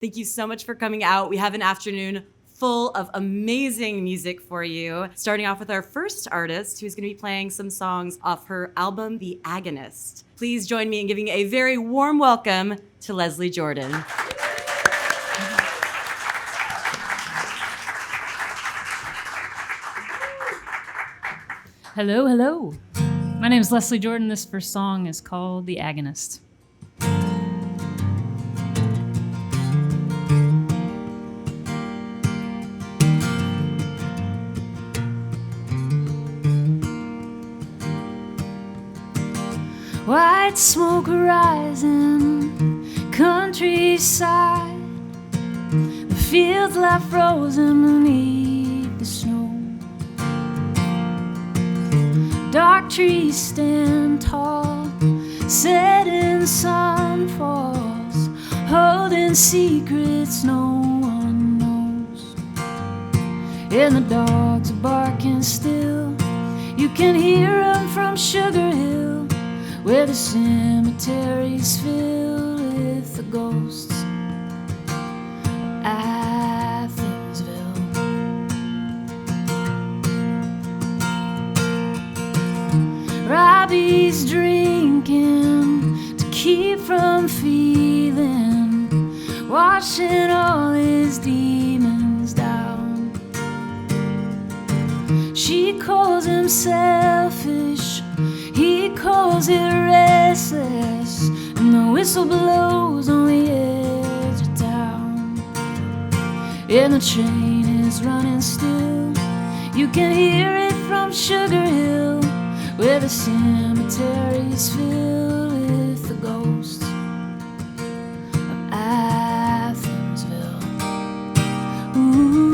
Thank you so much for coming out. We have an afternoon full of amazing music for you. Starting off with our first artist, who's going to be playing some songs off her album, The Agonist. Please join me in giving a very warm welcome to Leslie Jordan. Hello, hello. My name is Leslie Jordan. This first song is called The Agonist. White smoke rising, countryside. The fields lie frozen beneath the snow. Dark trees stand tall, setting sun falls, holding secrets no one knows. And the dogs are barking still, you can hear them from Sugar Hill, where the cemetery's filled with the ghosts of Athensville. Robbie's drinking to keep from feeling, washing all his demons down. She calls him selfish, he calls it restless, and the whistle blows on the edge of town. And the train is running still, you can hear it from Sugar Hill, where the cemetery's filled with the ghosts of Athensville. Ooh.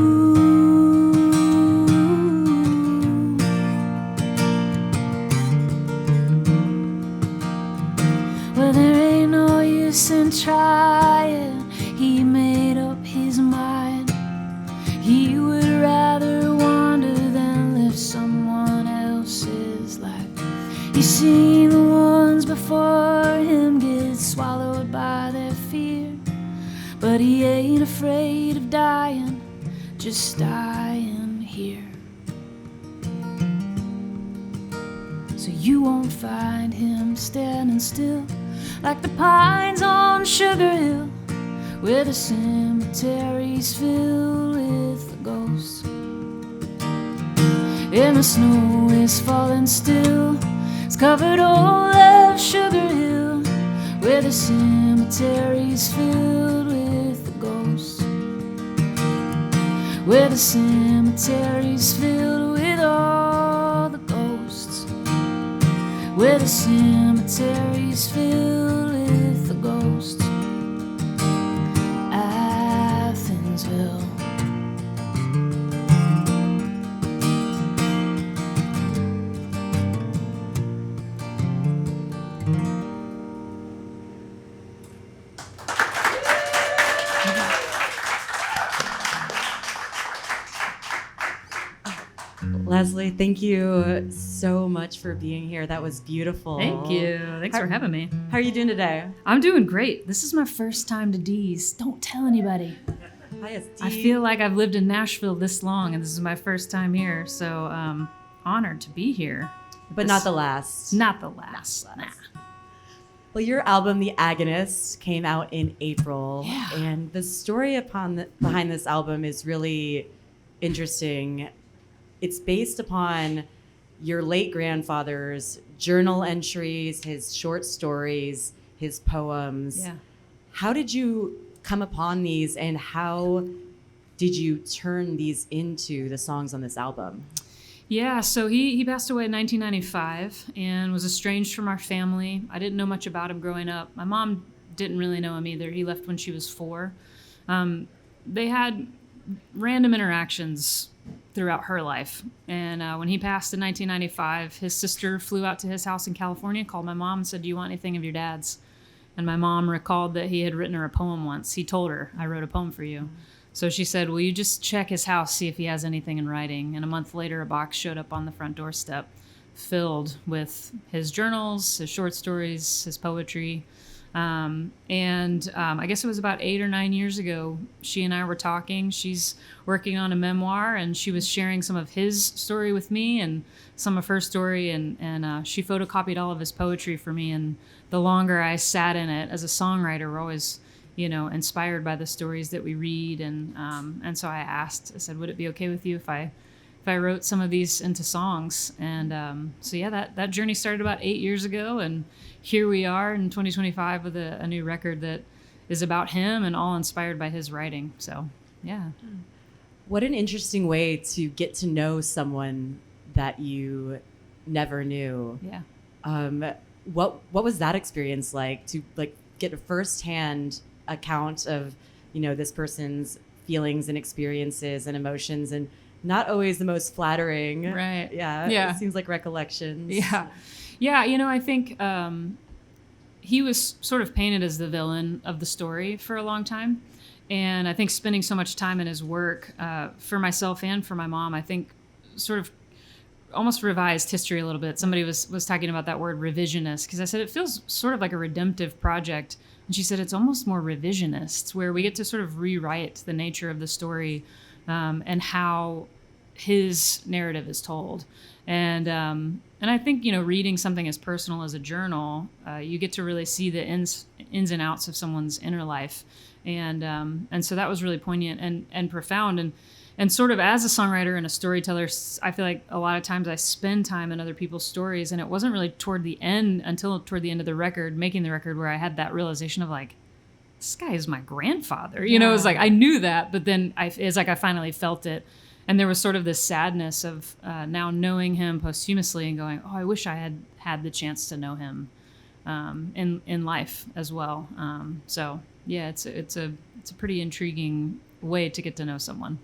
Well, there ain't no use in trying, he made up his mind. He would rather wander than live someone else's life. He's seen the ones before him get swallowed by their fear, but he ain't afraid of dying, just dying here. So you won't find him standing still like the pines on Sugar Hill, where the cemetery's filled with the ghosts. And the snow is falling still, it's covered all of Sugar Hill, where the cemetery's filled with the ghosts. Where the cemetery's filled with all the ghosts. Where the cemetery's filled with the ghosts. Athensville. Leslie, thank you so much for being here. That was beautiful. Thank you. Thanks for having me. How are you doing today? I'm doing great. This is my first time to D's. Don't tell anybody. Hi, it's I feel like I've lived in Nashville this long, and this is my first time here, so honored to be here. But not the last. Not the last. Nah. Well, your album, The Agonist, came out in April. Yeah. And the story behind this album is really interesting. It's based upon your late grandfather's journal entries, his short stories, his poems. Yeah. How did you come upon these, and how did you turn these into the songs on this album? Yeah, so he passed away in 1995 and was estranged from our family. I didn't know much about him growing up. My mom didn't really know him either. He left when she was 4. They had random interactions throughout her life. And when he passed in 1995, his sister flew out to his house in California, called my mom and said, "Do you want anything of your dad's?" And my mom recalled that he had written her a poem once. He told her, "I wrote a poem for you." So she said, "Will you just check his house, see if he has anything in writing?" And a month later, a box showed up on the front doorstep filled with his journals, his short stories, his poetry. I guess it was about 8 or 9 years ago, she and I were talking. She's working on a memoir, and she was sharing some of his story with me and some of her story, and she photocopied all of his poetry for me. And the longer I sat in it as a songwriter, we're always, inspired by the stories that we read. And so I said, would it be okay with you if I wrote some of these into songs? And that journey started about 8 years ago, and here we are in 2025 with a new record that is about him and all inspired by his writing. So, yeah. What an interesting way to get to know someone that you never knew. Yeah. What was that experience like, to get a firsthand account of, this person's feelings and experiences and emotions, and not always the most flattering. Right. Yeah. It seems like recollections. Yeah. Yeah. I think he was sort of painted as the villain of the story for a long time. And I think spending so much time in his work, for myself and for my mom, I think sort of almost revised history a little bit. Somebody was talking about that word revisionist, because I said it feels sort of like a redemptive project. And she said it's almost more revisionist, where we get to sort of rewrite the nature of the story and how his narrative is told. And I think, reading something as personal as a journal, you get to really see the ins and outs of someone's inner life. And so that was really poignant and profound. And sort of as a songwriter and a storyteller, I feel like a lot of times I spend time in other people's stories, and it wasn't really until toward the end of the record, making the record, where I had that realization of this guy is my grandfather. It was like, I knew that, but then it's like I finally felt it. And there was sort of this sadness of now knowing him posthumously and going, oh, I wish I had the chance to know him in life as well. So yeah, it's a pretty intriguing way to get to know someone.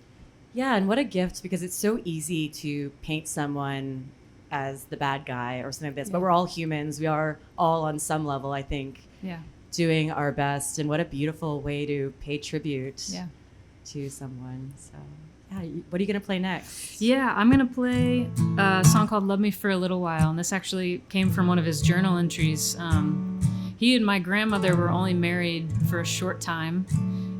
Yeah, and what a gift, because it's so easy to paint someone as the bad guy or something like this, but we're all humans. We are all on some level, I think, doing our best. And what a beautiful way to pay tribute to someone. So, what are you going to play next? Yeah, I'm going to play a song called Love Me for a Little While. And this actually came from one of his journal entries. He and my grandmother were only married for a short time.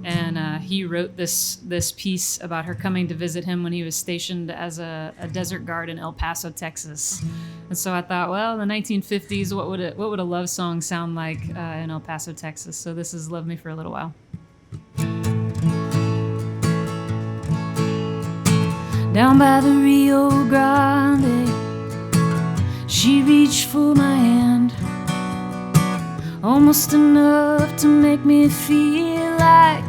And he wrote this piece about her coming to visit him when he was stationed as a desert guard in El Paso, Texas. And so I thought, well, in the 1950s, what would a love song sound like in El Paso, Texas? So this is Love Me for a Little While. Down by the Rio Grande, she reached for my hand, almost enough to make me feel like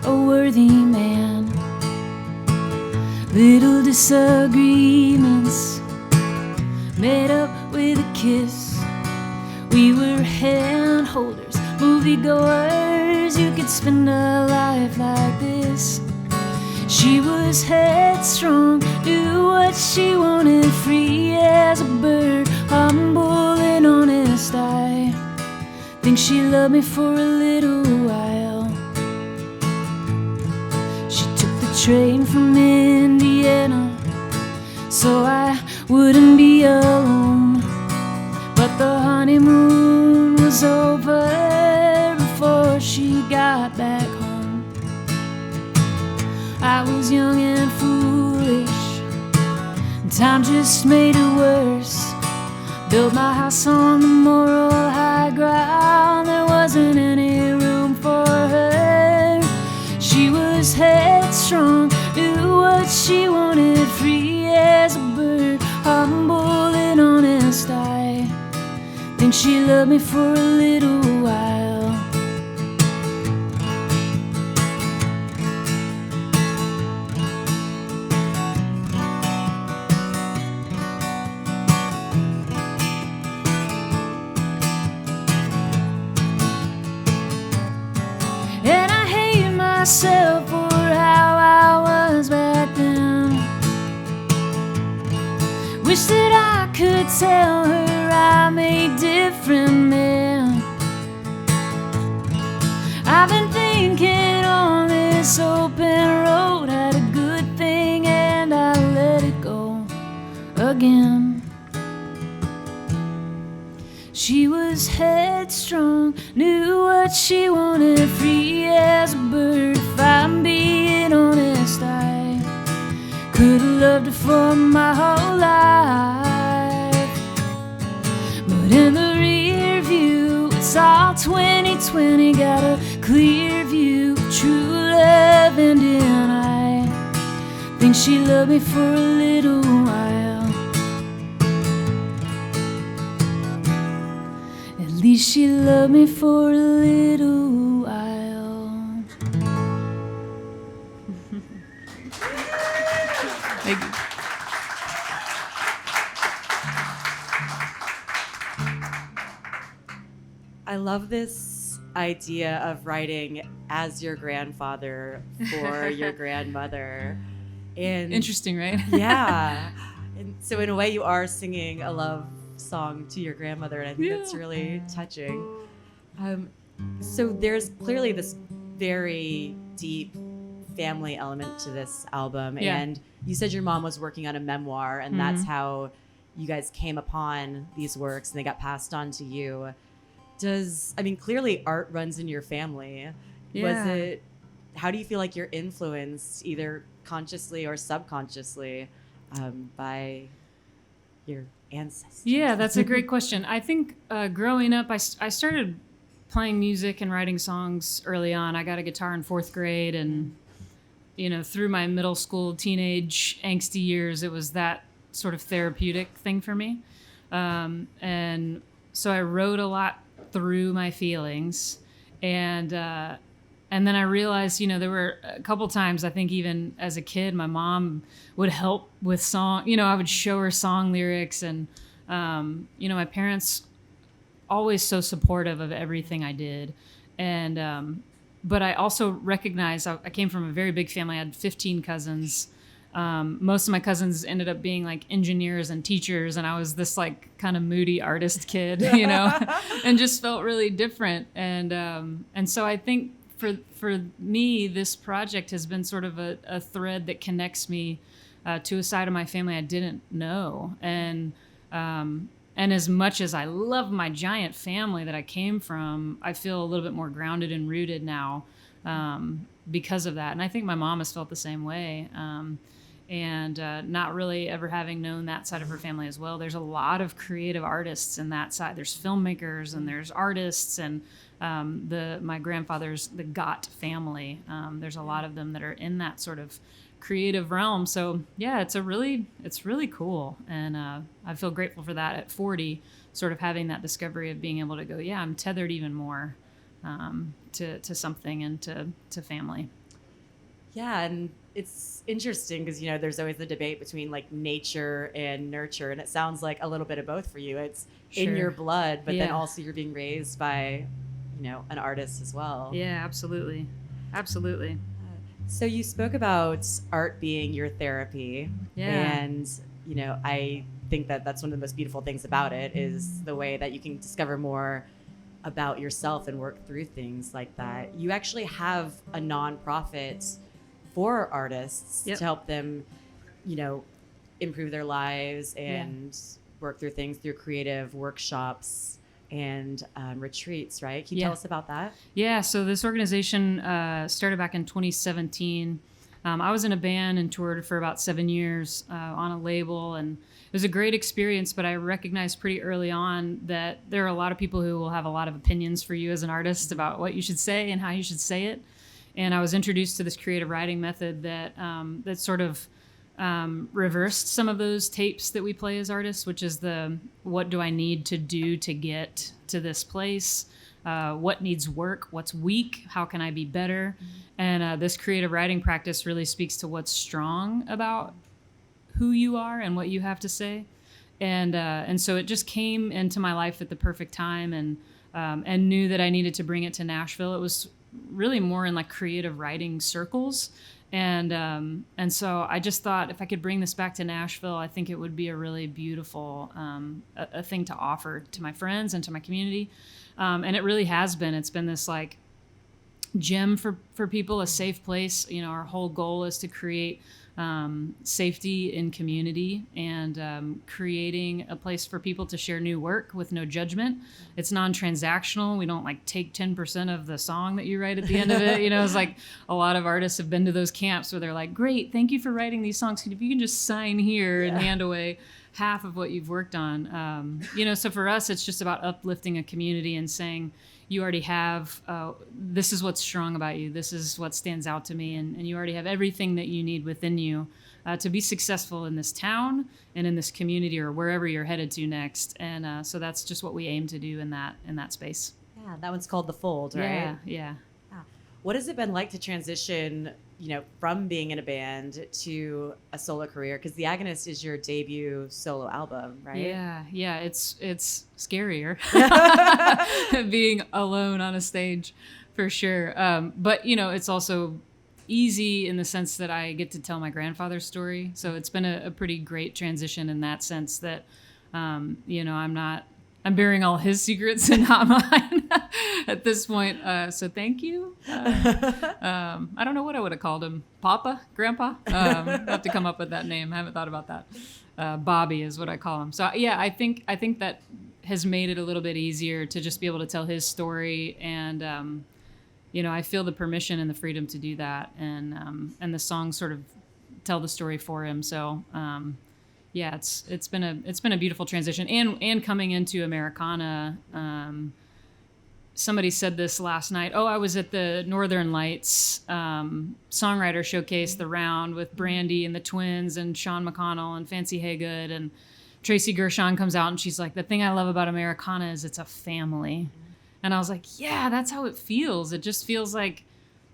a worthy man. Little disagreements made up with a kiss. We were hand holders, moviegoers. You could spend a life like this. She was headstrong, knew what she wanted, free as a bird, humble and honest. I think she loved me for a little while. She took the train from Indiana so I wouldn't be alone. But the honeymoon was over before she got back home. I was young and foolish, and time just made it worse. Built my house on the moral high ground. There wasn't any room for her. She was headstrong, knew what she wanted, free as a bird, humble and honest. I think she loved me for a little while. Myself for how I was back then. Wish that I could tell her I made different men. I've been thinking on this open road, had a good thing and I let it go again. She was head headstrong, knew what she wanted, free as a bird. If I'm being honest, I could have loved her for my whole life. But in the rear view, it's all 2020. Got a clear view of true love ending. I think she loved me for a little while. At least she loved me for a little while. Thank you. I love this idea of writing as your grandfather for your grandmother. And Interesting, right? yeah. And so in a way you are singing a love song to your grandmother, and I think that's really touching. So there's clearly this very deep family element to this album. Yeah. And you said your mom was working on a memoir, and that's how you guys came upon these works and they got passed on to you. Clearly art runs in your family. Yeah. How do you feel like you're influenced either consciously or subconsciously by your ancestors? Yeah, that's a great question. I think growing up, I started playing music and writing songs early on. I got a guitar in 4th grade, and through my middle school, teenage, angsty years, it was that sort of therapeutic thing for me. And so I wrote a lot through my feelings, and then I realized, there were a couple times, I think even as a kid, my mom would help with song. I would show her song lyrics, and my parents always so supportive of everything I did, and but I also recognized I came from a very big family. I had 15 cousins. Most of my cousins ended up being like engineers and teachers, and I was this like kind of moody artist kid, and just felt really different. And so I think for me, this project has been sort of a thread that connects me to a side of my family I didn't know. And as much as I love my giant family that I came from, I feel a little bit more grounded and rooted now because of that. And I think my mom has felt the same way. And not really ever having known that side of her family as well. There's a lot of creative artists in that side. There's filmmakers and there's artists, and my grandfather's the Gott family. There's a lot of them that are in that sort of creative realm. So yeah, it's really cool, and I feel grateful for that at 40, sort of having that discovery of being able to go, yeah, I'm tethered even more to something and to family. Yeah, and it's interesting because there's always the debate between like nature and nurture, and it sounds like a little bit of both for you. It's in your blood, but then also you're being raised by an artist as well. Yeah, absolutely. So you spoke about art being your therapy. Yeah. And I think that that's one of the most beautiful things about it, is the way that you can discover more about yourself and work through things like that. You actually have a nonprofit for artists to help them, improve their lives and work through things through creative workshops and retreats, right? Can you tell us about that? Yeah, so this organization started back in 2017. I was in a band and toured for about 7 years on a label, and it was a great experience, but I recognized pretty early on that there are a lot of people who will have a lot of opinions for you as an artist about what you should say and how you should say it. And I was introduced to this creative writing method that sort of reversed some of those tapes that we play as artists, which is what do I need to do to get to this place? What needs work? What's weak? How can I be better? And this creative writing practice really speaks to what's strong about who you are and what you have to say. And so it just came into my life at the perfect time, and knew that I needed to bring it to Nashville. It was really more in like creative writing circles. And so I just thought if I could bring this back to Nashville, I think it would be a really beautiful a thing to offer to my friends and to my community. And it really has been. It's been this like gem for people, a safe place. You know, our whole goal is to create safety in community and creating a place for people to share new work with no judgment. It's non-transactional. We don't like take 10% of the song that you write at the end of it. You know, it's like a lot of artists have been to those camps where they're like, great, thank you for writing these songs. If you can just sign here and hand away half of what you've worked on. You know, so for us, it's just about uplifting a community and saying, you already have, this is what's strong about you. This is what stands out to me. And you already have everything that you need within you to be successful in this town and in this community or wherever you're headed to next. And so that's just what we aim to do in that space. Yeah, that one's called The Fold, right? Yeah. What has it been like to transition, you know, from being in a band to a solo career? Because The Agonist is your debut solo album, right? Yeah. It's scarier being alone on a stage, for sure. But you know, it's also easy in the sense that I get to tell my grandfather's story. So it's been a pretty great transition in that sense that, you know, I'm bearing all his secrets and not mine at this point. So thank you. I don't know what I would have called him. Papa? Grandpa? I have to come up with that name. I haven't thought about that. Bobby is what I call him. So yeah, I think that has made it a little bit easier to just be able to tell his story. And, you know, I feel the permission and the freedom to do that. And the songs sort of tell the story for him. So, yeah, it's been a beautiful transition, and coming into Americana. Somebody said this last night. Oh, I was at the Northern Lights songwriter showcase, the round with Brandy and the Twins and Sean McConnell and Fancy Haygood, and Tracy Gershon comes out and she's like, the thing I love about Americana is it's a family. And I was like, yeah, that's how it feels. It just feels like,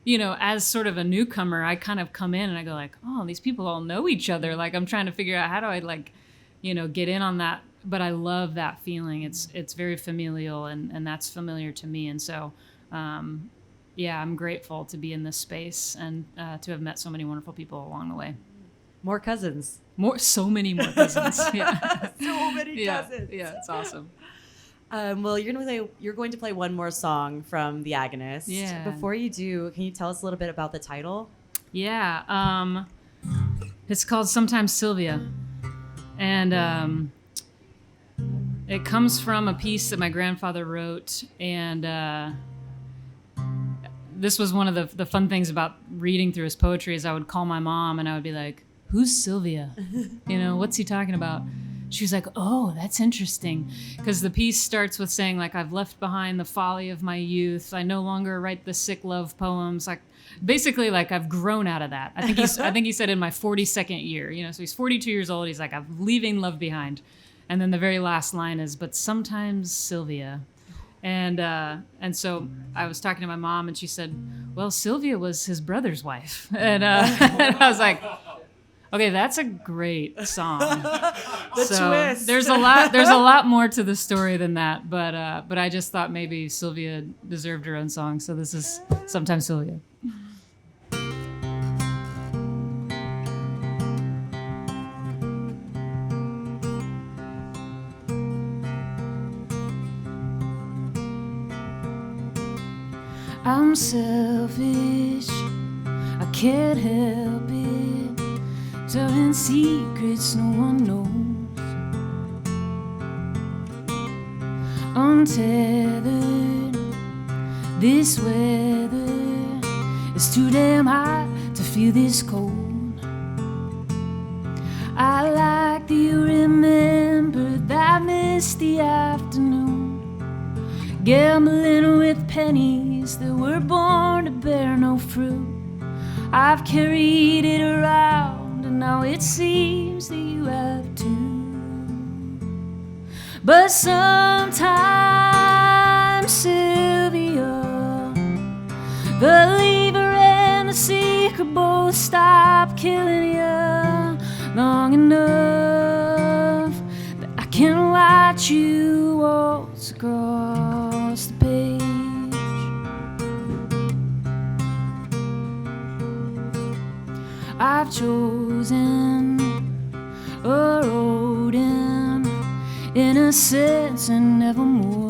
you know, as sort of a newcomer, I kind of come in and I go like, oh, these people all know each other. Like, I'm trying to figure out how do I, like, you know, get in on that. But I love that feeling. It's very familial, and that's familiar to me. And so, yeah, I'm grateful to be in this space and to have met so many wonderful people along the way. More cousins. So many more cousins. Yeah. So many cousins. Yeah, it's awesome. Well, you're going to play one more song from The Agonist. Yeah. Before you do, can you tell us a little bit about the title? Yeah. It's called Sometimes Sylvia. And it comes from a piece that my grandfather wrote. And this was one of the fun things about reading through his poetry is I would call my mom and I would be like, who's Sylvia? You know, what's he talking about? She was like, oh, that's interesting. Because the piece starts with saying, like, I've left behind the folly of my youth. I no longer write the sick love poems. Like, basically, like, I've grown out of that. I think he said in my 42nd year. You know, so he's 42 years old. He's like, I'm leaving love behind. And then the very last line is, but sometimes Sylvia. And so I was talking to my mom, and she said, well, Sylvia was his brother's wife. And I was like, okay, that's a great song. Twist. There's a lot more to the story than that, but I just thought maybe Sylvia deserved her own song, so this is Sometimes Sylvia. I'm selfish, I can't help it, telling secrets no one knows. Untethered, this weather is too damn hot to feel this cold. I like that you remember that misty afternoon, gambling with pennies that were born to bear no fruit. I've carried it around, and now it seems that you have too. But sometimes, Sylvia, the lever and the secret both stop killing you long enough that I can watch you waltz across the page. I've chosen a road in innocence and nevermore.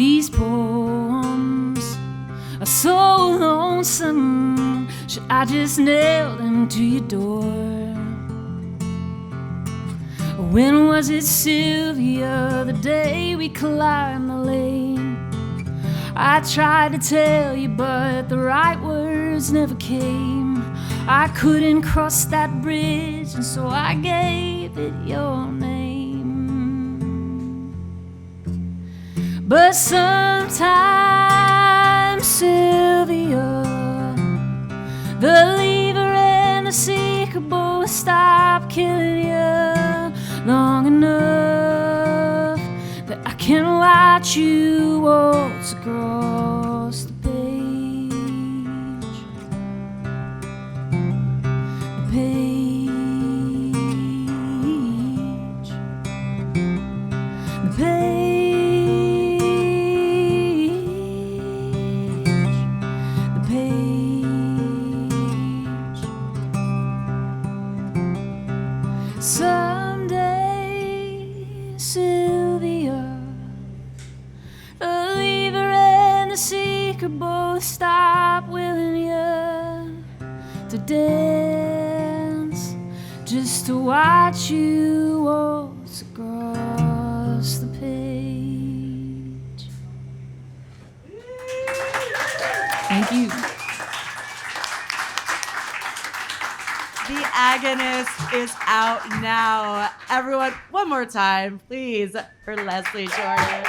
These poems are so lonesome. Should I just nail them to your door? When was it, Sylvia, the day we climbed the lane? I tried to tell you, but the right words never came. I couldn't cross that bridge, and so I gave it your name. But sometimes, Sylvia, the lever and the seeker both stop killing you long enough that I can watch you waltz across the page. The page. The page. The page. Someday, Sylvia, the lever and the seeker both stop willing you to dance, just to watch you waltz across the page. Thank you. The Agonist is out now. Everyone, one more time, please, for Leslie Jordan.